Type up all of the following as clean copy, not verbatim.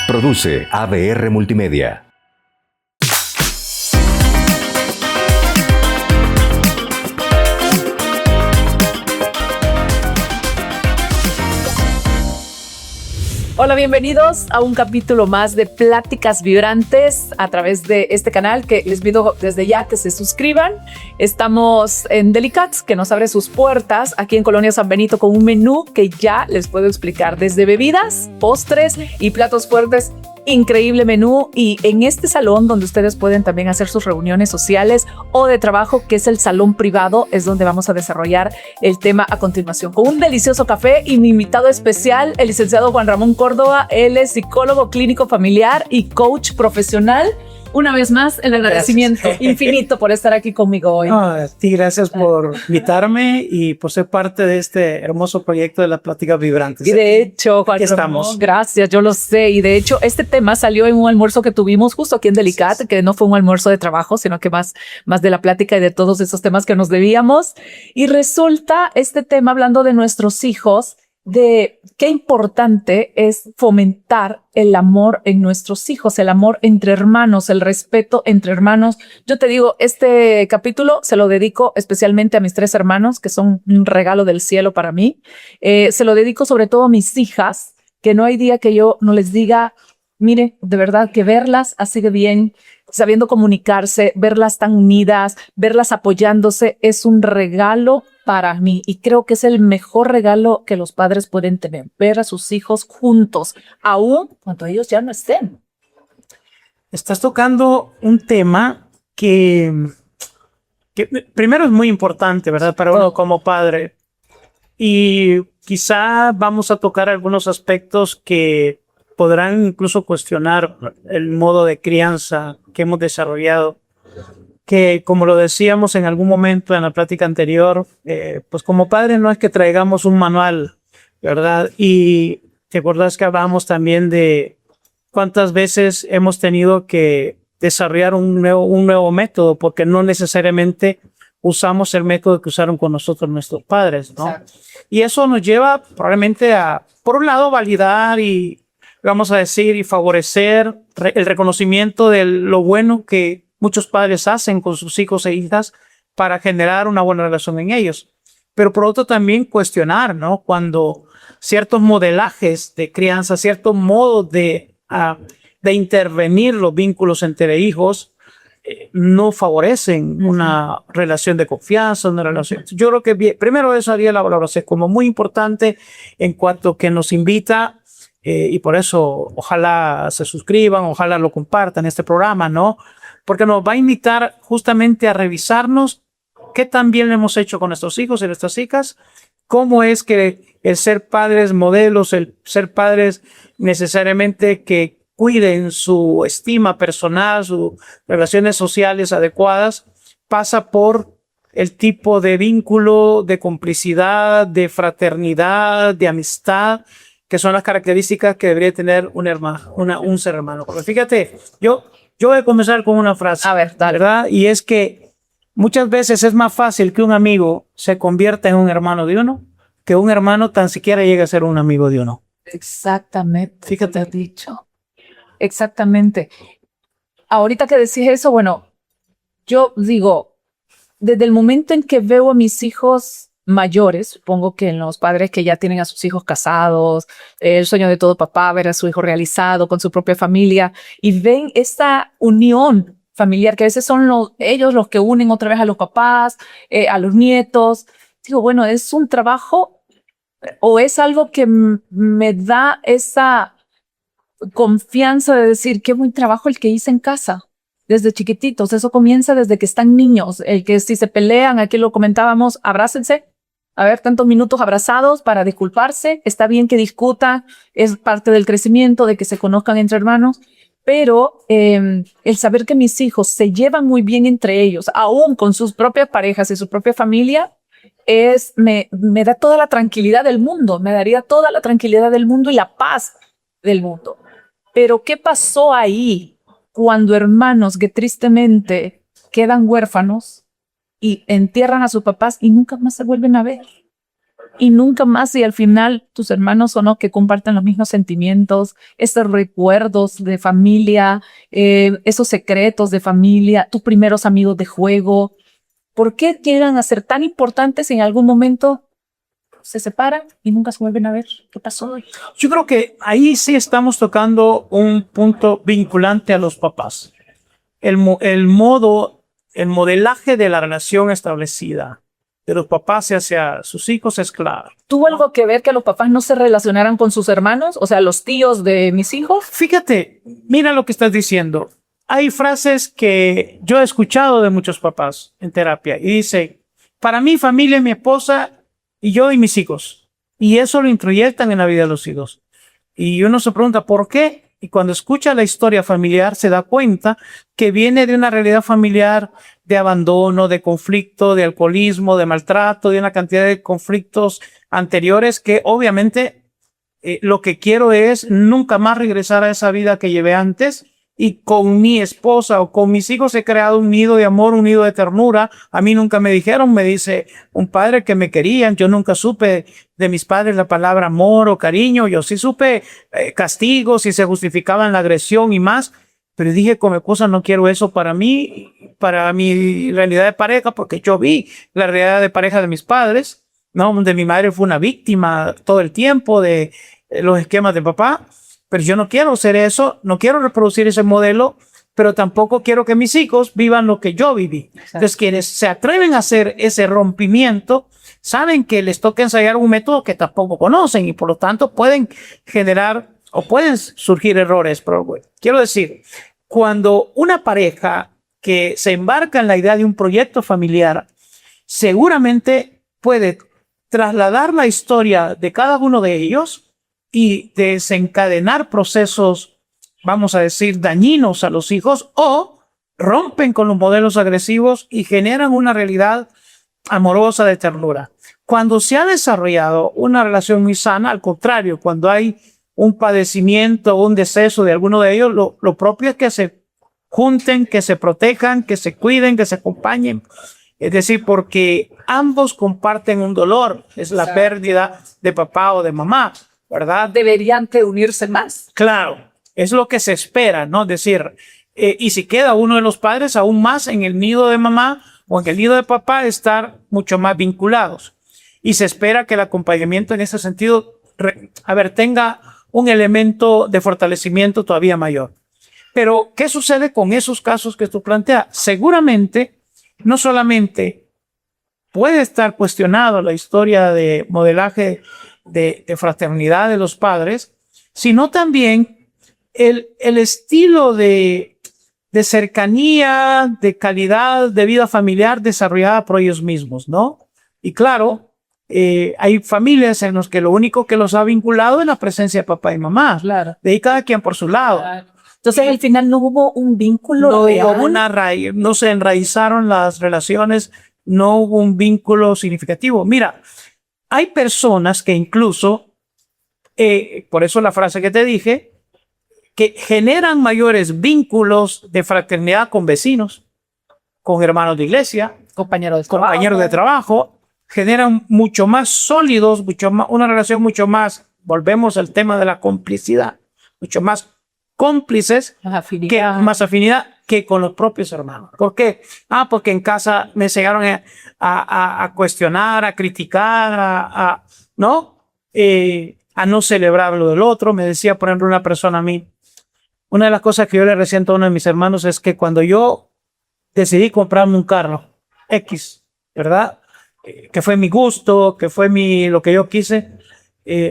Produce ADR Multimedia. Hola, bienvenidos a un capítulo más de Pláticas Vibrantes a través de este canal, que les pido desde ya que se suscriban. Estamos en Delicats, que nos abre sus puertas aquí en Colonia San Benito con un menú que ya les puedo explicar, desde bebidas, postres y platos fuertes. Increíble menú, y en este salón donde ustedes pueden también hacer sus reuniones sociales o de trabajo, que es el salón privado, es donde vamos a desarrollar el tema a continuación con un delicioso café y mi invitado especial, el licenciado Juan Ramón Córdoba. Él es psicólogo clínico familiar y coach profesional. Una vez más, el agradecimiento infinito por estar aquí conmigo hoy. Sí, gracias por invitarme y por ser parte de este hermoso proyecto de las Pláticas Vibrantes. Y de hecho, Juan aquí Ramón, estamos. Gracias, yo lo sé. Y de hecho, este tema salió en un almuerzo que tuvimos justo aquí en Delicat, que no fue un almuerzo de trabajo, sino que más de la plática y de todos esos temas que nos debíamos. Y resulta este tema, hablando de nuestros hijos, de qué importante es fomentar el amor en nuestros hijos, el amor entre hermanos, el respeto entre hermanos. Yo te digo, este capítulo se lo dedico especialmente a mis 3 hermanos, que son un regalo del cielo para mí. Se lo dedico sobre todo a mis hijas, que no hay día que yo no les diga, mire, de verdad que verlas así de bien, sabiendo comunicarse, verlas tan unidas, verlas apoyándose, es un regalo para mí, y creo que es el mejor regalo que los padres pueden tener, ver a sus hijos juntos, aún cuando ellos ya no estén. Estás tocando un tema que primero es muy importante, ¿verdad? Para uno como padre. Y quizá vamos a tocar algunos aspectos que podrán incluso cuestionar el modo de crianza que hemos desarrollado. Que, como lo decíamos en algún momento en la plática anterior, pues como padres no es que traigamos un manual, ¿verdad? Y te acuerdas que hablábamos también de cuántas veces hemos tenido que desarrollar un nuevo método, porque no necesariamente usamos el método que usaron con nosotros nuestros padres, ¿no? Exacto. Y eso nos lleva probablemente a, por un lado, validar y, vamos a decir, y favorecer el reconocimiento de lo bueno que muchos padres hacen con sus hijos e hijas para generar una buena relación en ellos. Pero por otro también cuestionar, ¿no? Cuando ciertos modelajes de crianza, ciertos modos de intervenir los vínculos entre hijos no favorecen una relación de confianza, una relación. Yo creo que primero eso haría la valoración como muy importante en cuanto que nos invita, y por eso ojalá se suscriban, ojalá lo compartan este programa, ¿no? Porque nos va a invitar justamente a revisarnos qué tan bien lo hemos hecho con nuestros hijos y nuestras hijas, cómo es que el ser padres modelos, el ser padres necesariamente que cuiden su estima personal, sus relaciones sociales adecuadas, pasa por el tipo de vínculo, de complicidad, de fraternidad, de amistad, que son las características que debería tener un hermano, un ser hermano. Porque fíjate, yo voy a comenzar con una frase, A ver, dale. ¿verdad? Y es que muchas veces es más fácil que un amigo se convierta en un hermano de uno, que un hermano tan siquiera llegue a ser un amigo de uno. Exactamente. Fíjate. Te he dicho. Exactamente. Ahorita que decís eso, bueno, yo digo, desde el momento en que veo a mis hijos mayores, supongo que en los padres que ya tienen a sus hijos casados, el sueño de todo papá, ver a su hijo realizado con su propia familia, y ven esta unión familiar, que a veces son ellos los que unen otra vez a los papás, a los nietos. Digo, bueno, es un trabajo o es algo que me da esa confianza de decir, qué buen trabajo el que hice en casa. Desde chiquititos, eso comienza desde que están niños, el que si se pelean, aquí lo comentábamos, abrácense, a ver, tantos minutos abrazados para disculparse, está bien que discutan, es parte del crecimiento, de que se conozcan entre hermanos, pero el saber que mis hijos se llevan muy bien entre ellos, aún con sus propias parejas y su propia familia, me da toda la tranquilidad del mundo, me daría toda la tranquilidad del mundo y la paz del mundo. Pero ¿qué pasó ahí? Cuando hermanos que tristemente quedan huérfanos y entierran a sus papás y nunca más se vuelven a ver. y nunca más, y al final tus hermanos o no que comparten los mismos sentimientos, esos recuerdos de familia, esos secretos de familia, tus primeros amigos de juego. ¿Por qué llegan a ser tan importantes y en algún momento se separan y nunca se vuelven a ver? ¿Qué pasó? Yo creo que ahí sí estamos tocando un punto vinculante a los papás. El modelaje de la relación establecida de los papás hacia sus hijos es clave. ¿Tuvo algo que ver que los papás no se relacionaran con sus hermanos? O sea, los tíos de mis hijos. Fíjate, mira lo que estás diciendo. Hay frases que yo he escuchado de muchos papás en terapia y dice, para mí, familia, mi esposa y yo y mis hijos. Y eso lo introyectan en la vida de los hijos. Y uno se pregunta, ¿por qué? Y cuando escucha la historia familiar se da cuenta que viene de una realidad familiar de abandono, de conflicto, de alcoholismo, de maltrato, de una cantidad de conflictos anteriores que obviamente lo que quiero es nunca más regresar a esa vida que llevé antes. Y con mi esposa o con mis hijos he creado un nido de amor, un nido de ternura. A mí nunca me dijeron, me dice un padre que me querían. Yo nunca supe de mis padres la palabra amor o cariño. Yo sí supe castigos y se justificaban la agresión y más. Pero dije con mi esposa no quiero eso para mí, para mi realidad de pareja, porque yo vi la realidad de pareja de mis padres, ¿no? Donde mi madre fue una víctima todo el tiempo de los esquemas de papá. Pero yo no quiero ser eso, no quiero reproducir ese modelo, pero tampoco quiero que mis hijos vivan lo que yo viví. Exacto. Entonces, quienes se atreven a hacer ese rompimiento, saben que les toca ensayar un método que tampoco conocen y por lo tanto pueden generar o pueden surgir errores. Pero quiero decir, cuando una pareja que se embarca en la idea de un proyecto familiar, seguramente puede trasladar la historia de cada uno de ellos y desencadenar procesos, vamos a decir, dañinos a los hijos o rompen con los modelos agresivos y generan una realidad amorosa de ternura. Cuando se ha desarrollado una relación muy sana, al contrario, cuando hay un padecimiento o un deceso de alguno de ellos, lo propio es que se junten, que se protejan, que se cuiden, que se acompañen. Es decir, porque ambos comparten un dolor, es la pérdida de papá o de mamá, ¿verdad? Deberían que unirse más. Claro, es lo que se espera, ¿no? Es decir, y si queda uno de los padres, aún más en el nido de mamá o en el nido de papá, estar mucho más vinculados. Y se espera que el acompañamiento en ese sentido, tenga un elemento de fortalecimiento todavía mayor. Pero, ¿qué sucede con esos casos que tú planteas? Seguramente, no solamente puede estar cuestionado la historia de modelaje de fraternidad de los padres, sino también el estilo de cercanía, de calidad de vida familiar desarrollada por ellos mismos, ¿no? Y claro, hay familias en las que lo único que los ha vinculado es la presencia de papá y mamá. Claro. De ahí cada quien por su lado. Claro. Entonces, al final no hubo un vínculo. No hubo una raíz, no se enraizaron las relaciones, no hubo un vínculo significativo. Mira, hay personas que incluso, por eso la frase que te dije, que generan mayores vínculos de fraternidad con vecinos, con hermanos de iglesia, compañeros de trabajo, generan mucho más sólidos, una relación mucho más, volvemos al tema de la complicidad, mucho más cómplices, más afinidad que con los propios hermanos. ¿Por qué? Porque en casa me llegaron a cuestionar, a criticar, ¿no? A no celebrar lo del otro. Me decía, por ejemplo, una persona a mí, una de las cosas que yo le resiento a uno de mis hermanos es que cuando yo decidí comprarme un carro X, ¿verdad? Que fue mi gusto, que fue lo que yo quise,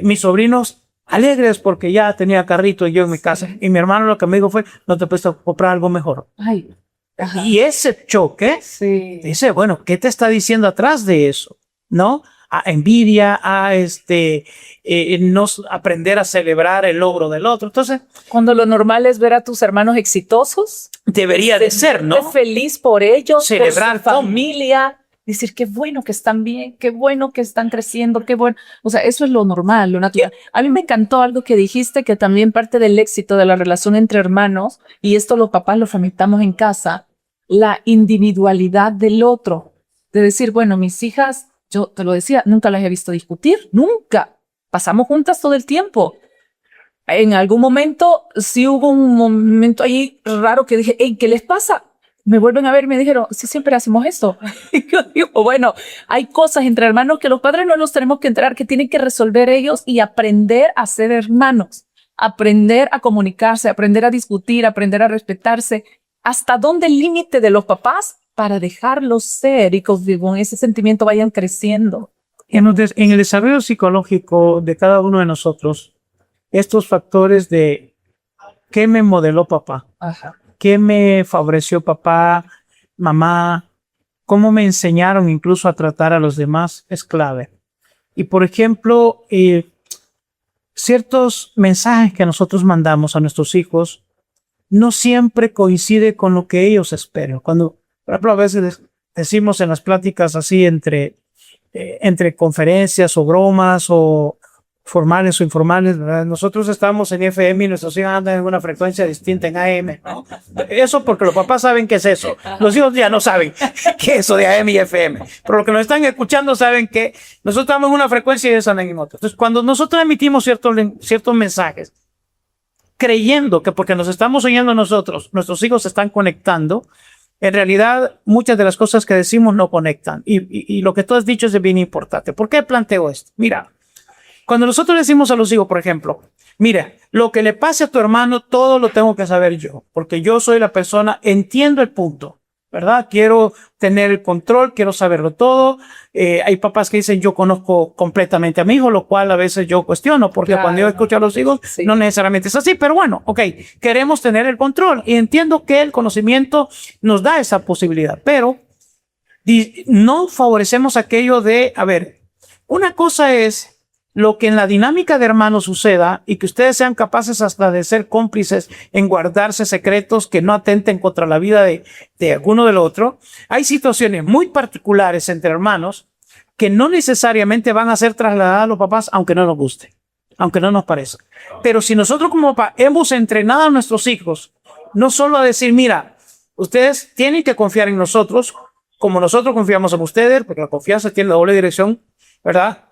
mis sobrinos alegres porque ya tenía carrito y yo en mi casa. Y mi hermano lo que me dijo fue, no te puedes comprar algo mejor. Ay, y ese choque, dice, bueno, ¿qué te está diciendo atrás de eso? ¿No? A envidia, no aprender a celebrar el logro del otro. Entonces, cuando lo normal es ver a tus hermanos exitosos, debería de ser, ¿no? Feliz por ellos, celebrar por su familia. Decir, qué bueno que están bien, qué bueno que están creciendo, qué bueno. O sea, eso es lo normal, lo natural. A mí me encantó algo que dijiste, que también parte del éxito de la relación entre hermanos, y esto los papás lo fomentamos en casa, la individualidad del otro. De decir, bueno, mis hijas yo te lo decía, nunca las he visto discutir, nunca. Pasamos juntas todo el tiempo. En algún momento, sí hubo un momento ahí raro que dije, hey, ¿qué les pasa? Me vuelven a ver y me dijeron, sí, siempre hacemos esto. Y yo digo, bueno, hay cosas entre hermanos que los padres no los tenemos que enterar, que tienen que resolver ellos y aprender a ser hermanos, aprender a comunicarse, aprender a discutir, aprender a respetarse. ¿Hasta dónde el límite de los papás para dejarlos ser y que con ese sentimiento vayan creciendo? En el desarrollo psicológico de cada uno de nosotros, estos factores de qué me modeló papá, Ajá. qué me favoreció papá, mamá, cómo me enseñaron incluso a tratar a los demás es clave. Y por ejemplo, ciertos mensajes que nosotros mandamos a nuestros hijos no siempre coincide con lo que ellos esperan. Cuando, por ejemplo, a veces decimos en las pláticas así entre conferencias o bromas o formales o informales, ¿verdad? Nosotros estamos en FM y nuestros hijos andan en una frecuencia distinta en AM, ¿no? Eso porque los papás saben qué es eso. Los hijos ya no saben qué es eso de AM y FM. Pero los que nos están escuchando saben que nosotros estamos en una frecuencia y ellos andan en otra. Entonces, cuando nosotros emitimos ciertos mensajes, creyendo que porque nos estamos oyendo nosotros, nuestros hijos se están conectando, en realidad muchas de las cosas que decimos no conectan. Y lo que tú has dicho es bien importante. ¿Por qué planteo esto? Mira, cuando nosotros decimos a los hijos, por ejemplo, mira, lo que le pase a tu hermano, todo lo tengo que saber yo, porque yo soy la persona, entiendo el punto, ¿verdad? Quiero tener el control, quiero saberlo todo. Hay papás que dicen, yo conozco completamente a mi hijo, lo cual a veces yo cuestiono, porque claro, cuando yo escucho a los hijos, sí, no necesariamente es así, pero bueno, ok, queremos tener el control y entiendo que el conocimiento nos da esa posibilidad, pero no favorecemos aquello de, a ver, una cosa es lo que en la dinámica de hermanos suceda y que ustedes sean capaces hasta de ser cómplices en guardarse secretos que no atenten contra la vida de alguno del otro. Hay situaciones muy particulares entre hermanos que no necesariamente van a ser trasladadas a los papás, aunque no nos guste, aunque no nos parezca. Pero si nosotros como papá hemos entrenado a nuestros hijos, no solo a decir, mira, ustedes tienen que confiar en nosotros, como nosotros confiamos en ustedes, porque la confianza tiene la doble dirección, ¿verdad?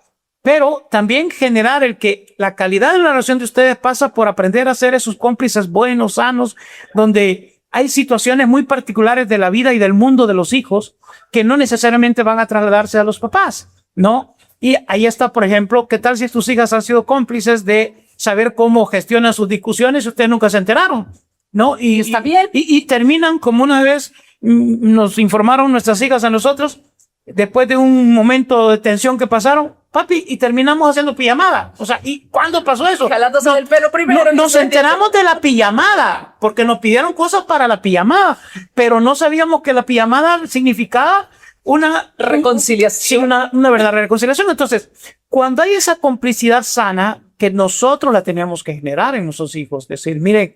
Pero también generar el que la calidad de la relación de ustedes pasa por aprender a ser esos cómplices buenos, sanos, donde hay situaciones muy particulares de la vida y del mundo de los hijos que no necesariamente van a trasladarse a los papás, ¿no? Y ahí está, por ejemplo, ¿qué tal si tus hijas han sido cómplices de saber cómo gestionan sus discusiones y ustedes nunca se enteraron, ¿no? Y está bien. Y terminan como una vez nos informaron nuestras hijas a nosotros, después de un momento de tensión que pasaron, papi, y terminamos haciendo pijamada. O sea, ¿y cuándo pasó eso? Jalándose del pelo primero. Nos enteramos de la pijamada, porque nos pidieron cosas para la pijamada, pero no sabíamos que la pijamada significaba una reconciliación. Una verdadera reconciliación. Entonces, cuando hay esa complicidad sana, que nosotros la tenemos que generar en nuestros hijos, decir, miren,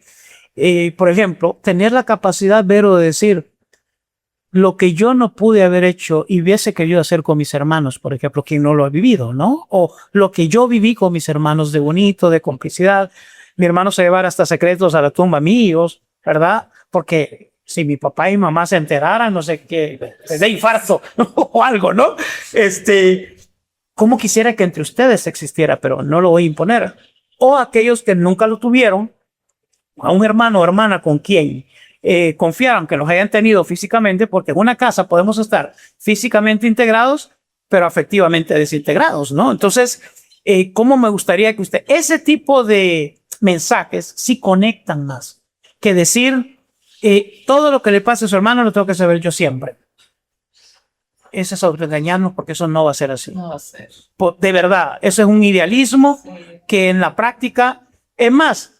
por ejemplo, tener la capacidad, Vero, de decir, lo que yo no pude haber hecho y hubiese querido hacer con mis hermanos, por ejemplo, quien no lo ha vivido, ¿no? O lo que yo viví con mis hermanos de bonito, de complicidad. Mi hermano se llevara hasta secretos a la tumba míos, ¿verdad? Porque si mi papá y mamá se enteraran, no sé qué, les dé infarto o algo, ¿no? ¿Cómo quisiera que entre ustedes existiera? Pero no lo voy a imponer. O aquellos que nunca lo tuvieron, a un hermano o hermana con quien confiaron que los hayan tenido físicamente, porque en una casa podemos estar físicamente integrados, pero afectivamente desintegrados, ¿no? Entonces, ¿cómo me gustaría que usted, ese tipo de mensajes sí conectan más que decir, todo lo que le pase a su hermano lo tengo que saber yo siempre? Ese es autoengañarnos, porque eso no va a ser así. No va a ser. De verdad, eso es un idealismo que en la práctica, es más,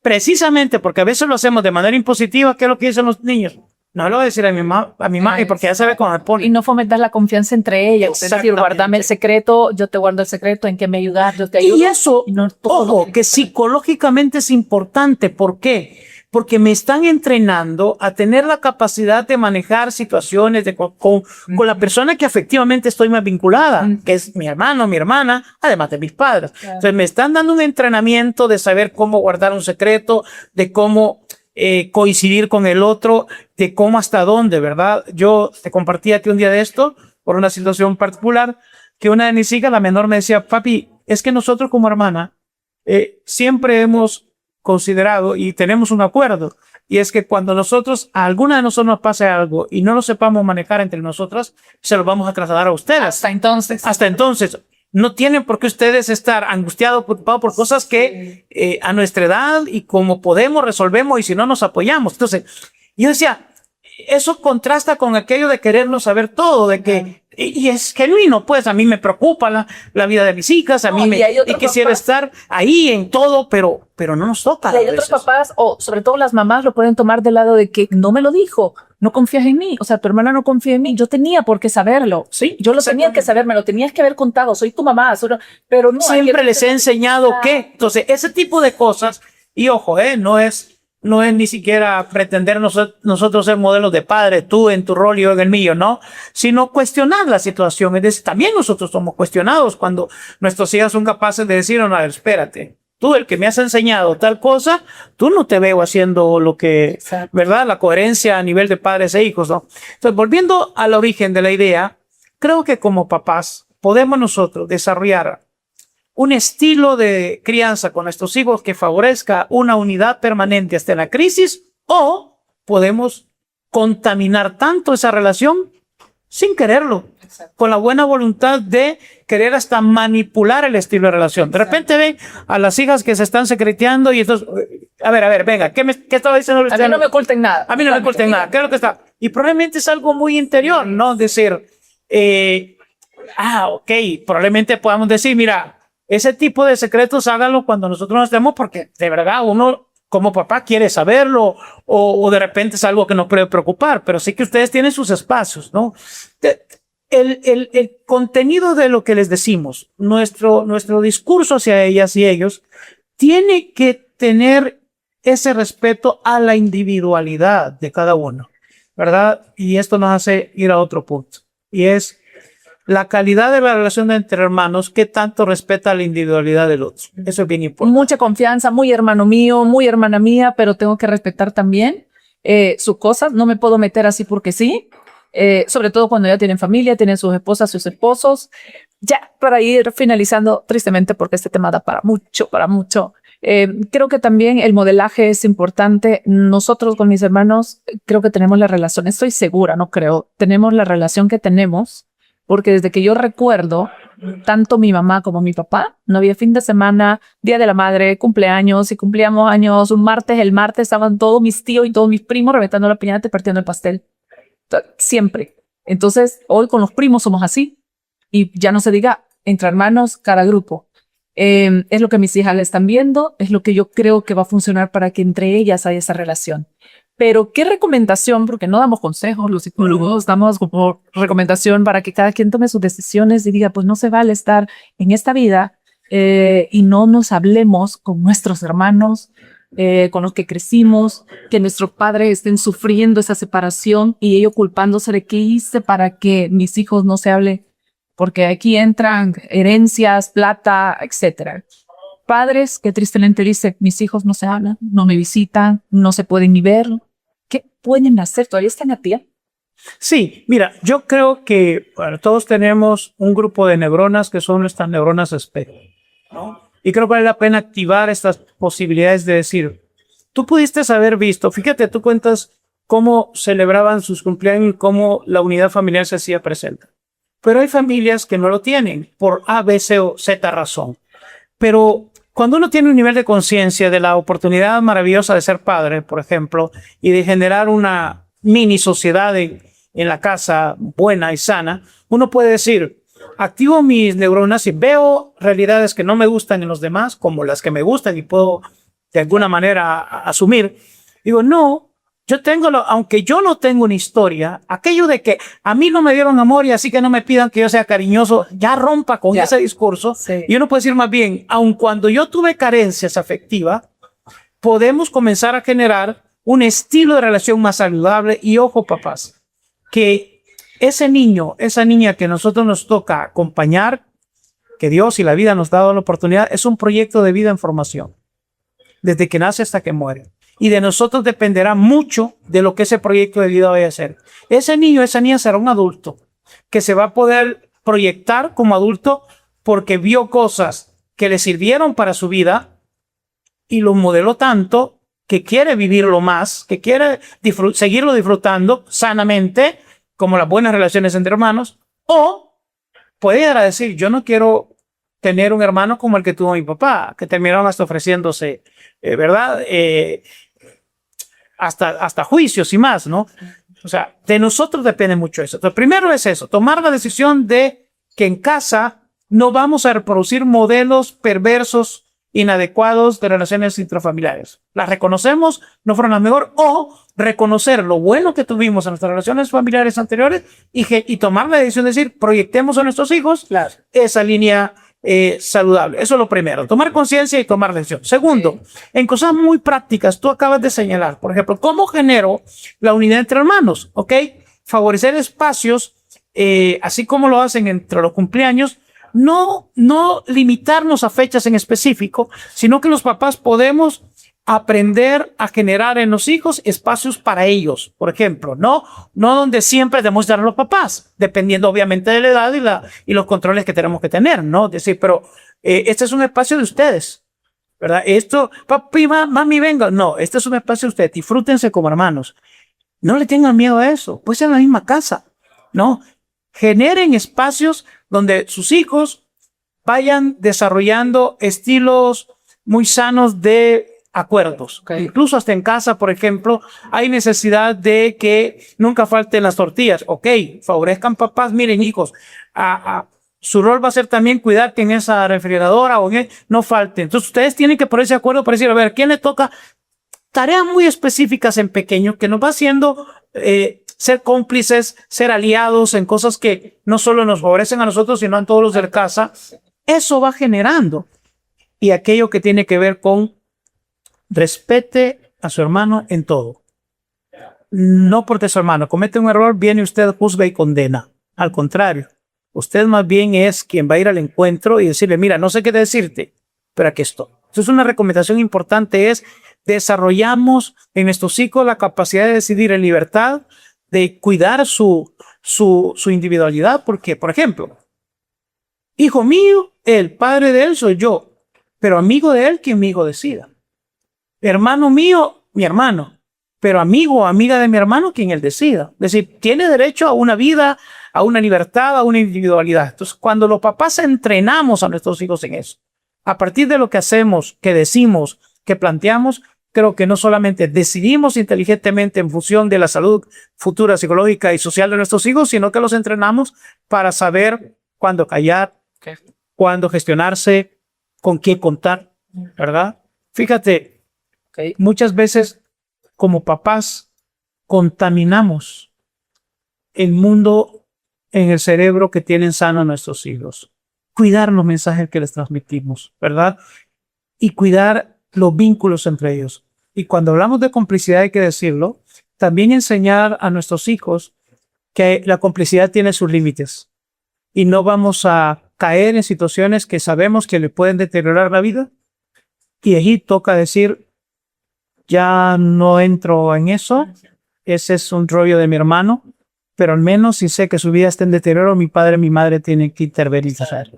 precisamente porque a veces lo hacemos de manera impositiva, ¿qué es lo que dicen los niños? No lo voy a decir a mi mamá, porque ya sabe cómo me pone. Y no fomentar la confianza entre ellas. Es decir, guárdame el secreto, yo te guardo el secreto, en qué me ayudas, yo te ayudo. Y eso, ojo, que psicológicamente es importante. ¿Por qué? Porque me están entrenando a tener la capacidad de manejar situaciones con la persona que afectivamente estoy más vinculada, que es mi hermano, mi hermana, además de mis padres. Claro. Entonces me están dando un entrenamiento de saber cómo guardar un secreto, de cómo coincidir con el otro, de cómo hasta dónde, ¿verdad? Yo te compartí aquí un día de esto, por una situación particular, que una de mis hijas, la menor, me decía, papi, es que nosotros como hermana siempre hemos considerado y tenemos un acuerdo, y es que cuando a alguna de nosotros nos pase algo y no lo sepamos manejar entre nosotras, se lo vamos a trasladar a ustedes. Hasta entonces. No tienen por qué ustedes estar angustiados, preocupados por cosas que a nuestra edad y como podemos resolvemos, y si no nos apoyamos. Entonces, yo decía, eso contrasta con aquello de quererlo saber todo, de que, y es genuino, pues a mí me preocupa la vida de mis hijas, y quisiera estar ahí en todo, pero no nos toca. Y hay otros papás, o sobre todo las mamás, lo pueden tomar del lado de que no me lo dijo, no confías en mí, o sea, tu hermana no confía en mí, yo tenía por qué saberlo, sí, yo lo tenía que saber, me lo tenías que haber contado, soy tu mamá, pero no. Siempre les he enseñado que, entonces, ese tipo de cosas, y ojo, no es ni siquiera pretender nosotros ser modelos de padre, tú en tu rol y yo en el mío, no, sino cuestionar la situación. Es decir, también nosotros somos cuestionados cuando nuestros hijos son capaces de decir, no, espérate, tú el que me has enseñado tal cosa, tú no te veo haciendo lo que, exacto, ¿verdad? La coherencia a nivel de padres e hijos, ¿no? Entonces, volviendo al origen de la idea, creo que como papás podemos nosotros desarrollar un estilo de crianza con nuestros hijos que favorezca una unidad permanente hasta la crisis, o podemos contaminar tanto esa relación sin quererlo, exacto, con la buena voluntad de querer hasta manipular el estilo de relación. De repente ven a las hijas que se están secreteando y entonces, a ver, venga, ¿qué estaba diciendo? A mí no me oculten nada. A mí no me oculten nada. ¿Qué es lo que está? Y probablemente es algo muy interior, ¿no? Decir, ok, probablemente podamos decir, mira, ese tipo de secretos háganlo cuando nosotros no estemos, porque de verdad uno como papá quiere saberlo, o de repente es algo que nos puede preocupar, pero sí que ustedes tienen sus espacios, ¿no? El contenido de lo que les decimos, nuestro discurso hacia ellas y ellos, tiene que tener ese respeto a la individualidad de cada uno, ¿verdad? Y esto nos hace ir a otro punto, y es la calidad de la relación entre hermanos, que tanto respeta la individualidad del otro. Eso es bien importante. Mucha confianza, muy hermano mío, muy hermana mía, pero tengo que respetar también sus cosas. No me puedo meter así porque sí. Sobre todo cuando ya tienen familia, tienen sus esposas, sus esposos. Ya para ir finalizando, tristemente, porque este tema da para mucho, para mucho. Creo que también el modelaje es importante. Nosotros con mis hermanos creo que tenemos la relación, estoy segura, no creo, tenemos la relación que tenemos, porque desde que yo recuerdo, tanto mi mamá como mi papá, no había fin de semana, Día de la Madre, cumpleaños, si cumplíamos años un martes, el martes estaban todos mis tíos y todos mis primos reventando la piñata y partiendo el pastel. Siempre. Entonces, hoy con los primos somos así, y ya no se diga entre hermanos, cada grupo. Es lo que mis hijas le están viendo, es lo que yo creo que va a funcionar para que entre ellas haya esa relación. Pero, ¿qué recomendación? Porque no damos consejos, los psicólogos damos como recomendación para que cada quien tome sus decisiones y diga, pues no se vale estar en esta vida y no nos hablemos con nuestros hermanos, con los que crecimos, que nuestros padres estén sufriendo esa separación y ellos culpándose de qué hice para que mis hijos no se hablen, porque aquí entran herencias, plata, etcétera. Padres que tristemente dicen, mis hijos no se hablan, no me visitan, no se pueden ni ver. ¿Qué pueden hacer? ¿Todavía están a pie? Sí, mira, yo creo que todos tenemos un grupo de neuronas que son nuestras neuronas espejo, ¿no? Y creo que vale la pena activar estas posibilidades de decir, tú pudiste haber visto, fíjate, tú cuentas cómo celebraban sus cumpleaños y cómo la unidad familiar se hacía presente. Pero hay familias que no lo tienen por A, B, C o Z razón. Pero cuando uno tiene un nivel de conciencia de la oportunidad maravillosa de ser padre, por ejemplo, y de generar una mini sociedad en la casa buena y sana, uno puede decir, activo mis neuronas y veo realidades que no me gustan en los demás, como las que me gustan y puedo de alguna manera asumir. Digo, no, yo tengo, aunque yo no tengo una historia, aquello de que a mí no me dieron amor y así que no me pidan que yo sea cariñoso, ya rompa con ese discurso. Sí. Y uno puede decir más bien, aun cuando yo tuve carencias afectivas, podemos comenzar a generar un estilo de relación más saludable. Y ojo, papás, que ese niño, esa niña que nosotros nos toca acompañar, que Dios y la vida nos ha dado la oportunidad, es un proyecto de vida en formación, desde que nace hasta que muere. Y de nosotros dependerá mucho de lo que ese proyecto de vida vaya a ser. Ese niño, esa niña será un adulto que se va a poder proyectar como adulto porque vio cosas que le sirvieron para su vida y lo modeló tanto que quiere vivirlo más, que quiere seguirlo disfrutando sanamente, como las buenas relaciones entre hermanos, o puede llegar a decir, yo no quiero tener un hermano como el que tuvo mi papá, que terminaron hasta ofreciéndose, ¿verdad? Hasta juicios y más, ¿no? O sea, de nosotros depende mucho eso. Entonces, primero es eso, tomar la decisión de que en casa no vamos a reproducir modelos perversos, inadecuados de relaciones intrafamiliares. Las reconocemos, no fueron las mejores, o reconocer lo bueno que tuvimos en nuestras relaciones familiares anteriores y tomar la decisión de decir, proyectemos a nuestros hijos esa línea saludable. Eso es lo primero, tomar conciencia y tomar decisión. Segundo, en cosas muy prácticas, tú acabas de señalar, por ejemplo, ¿cómo genero la unidad entre hermanos? ¿Ok? Favorecer espacios, así como lo hacen entre los cumpleaños, no limitarnos a fechas en específico, sino que los papás podemos aprender a generar en los hijos espacios para ellos, por ejemplo, no donde siempre debemos dar a los papás, dependiendo obviamente de la edad y los controles que tenemos que tener, ¿no? Es decir, pero este es un espacio de ustedes, ¿verdad? Esto, papi, mami, venga, no, este es un espacio de ustedes, disfrútense como hermanos, no le tengan miedo a eso, pues en la misma casa, ¿no? Generen espacios donde sus hijos vayan desarrollando estilos muy sanos de acuerdos. Okay. Incluso hasta en casa, por ejemplo, hay necesidad de que nunca falten las tortillas. Ok, favorezcan papás, miren hijos, su rol va a ser también cuidar que en esa refrigeradora o no falte. Entonces ustedes tienen que ponerse de acuerdo para decir, a ver, ¿quién le toca? Tareas muy específicas en pequeño que nos va haciendo ser cómplices, ser aliados en cosas que no solo nos favorecen a nosotros, sino a todos los de casa. Eso va generando. Y aquello que tiene que ver con respete a su hermano en todo. No porque su hermano comete un error, viene usted, juzga y condena. Al contrario, usted más bien es quien va a ir al encuentro y decirle, mira, no sé qué decirte, pero aquí estoy. Entonces una recomendación importante es desarrollamos en nuestros hijos la capacidad de decidir en libertad, de cuidar su individualidad, porque, por ejemplo, hijo mío, el padre de él soy yo, pero amigo de él, quien mi hijo decida. Hermano mío, mi hermano, pero amigo o amiga de mi hermano, quien él decida. Es decir, tiene derecho a una vida, a una libertad, a una individualidad. Entonces, cuando los papás entrenamos a nuestros hijos en eso, a partir de lo que hacemos, que decimos, que planteamos, creo que no solamente decidimos inteligentemente en función de la salud futura, psicológica y social de nuestros hijos, sino que los entrenamos para saber cuándo callar, cuándo gestionarse, con qué contar, ¿verdad? Fíjate, muchas veces como papás contaminamos el mundo en el cerebro que tienen sano nuestros hijos. Cuidar los mensajes que les transmitimos, ¿verdad? Y cuidar los vínculos entre ellos. Y cuando hablamos de complicidad hay que decirlo, también enseñar a nuestros hijos que la complicidad tiene sus límites y no vamos a caer en situaciones que sabemos que le pueden deteriorar la vida. Y allí toca decir, ya no entro en eso, ese es un rollo de mi hermano, pero al menos si sé que su vida está en deterioro, mi padre y mi madre tienen que intervenir,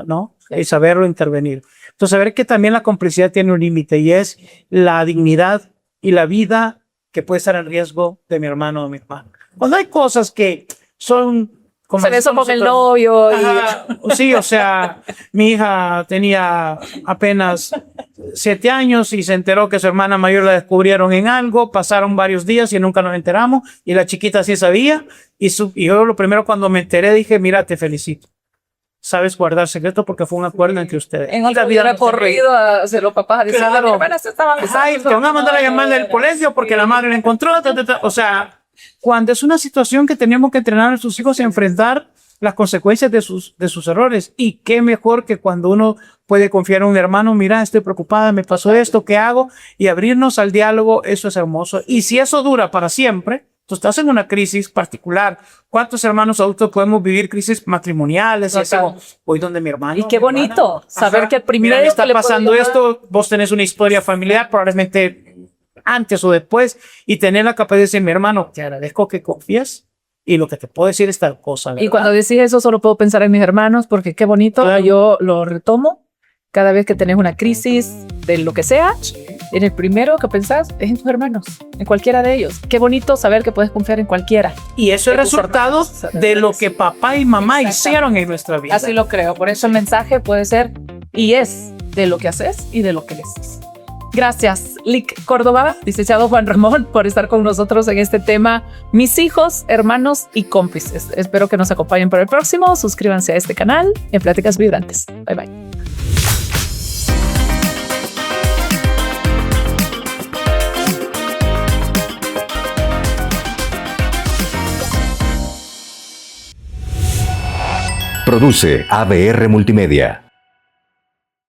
¿no? Y saberlo intervenir. Entonces, saber que también la complicidad tiene un límite y es la dignidad y la vida que puede estar en riesgo de mi hermano o mi hermana. Cuando hay cosas que son... Se eso con el novio. Sí, o sea, mi hija tenía apenas 7 años y se enteró que su hermana mayor la descubrieron en algo, pasaron varios días y nunca nos enteramos y la chiquita sí sabía y yo lo primero cuando me enteré dije, mira, te felicito. Sabes guardar secretos porque fue un acuerdo entre ustedes. En otra vida he corrido a hacer los papás a decir, claro. mi hermana se estaba besando. Te van a mandar a llamar del colegio porque la madre la encontró. O sea, cuando es una situación que teníamos que entrenar a nuestros hijos a enfrentar las consecuencias de sus errores. Y qué mejor que cuando uno puede confiar en un hermano, mira, estoy preocupada, me pasó esto, ¿qué hago? Y abrirnos al diálogo, eso es hermoso. Y si eso dura para siempre, tú estás en una crisis particular. ¿Cuántos hermanos adultos podemos vivir crisis matrimoniales? Y hacemos, voy donde mi hermano. Y qué bonito saber que primero me está pasando esto, vos tenés una historia familiar, probablemente antes o después, y tener la capacidad de decir, mi hermano, te agradezco que confíes, y lo que te puedo decir es tal cosa. ¿Verdad? Y cuando decís eso, solo puedo pensar en mis hermanos, porque qué bonito. Claro. Yo lo retomo cada vez que tenés una crisis de lo que sea. En el primero que pensás es en tus hermanos, en cualquiera de ellos. Qué bonito saber que puedes confiar en cualquiera. Y eso es de tus resultado hermanos. de lo que papá y mamá Exactamente. hicieron en nuestra vida. Así lo creo. Por eso el mensaje puede ser y es de lo que haces y de lo que decís. Gracias, Lic Córdoba, licenciado Juan Ramón, por estar con nosotros en este tema, mis hijos, hermanos y cómplices. Espero que nos acompañen para el próximo. Suscríbanse a este canal en Pláticas Vibrantes. Bye, bye. Produce ABR Multimedia.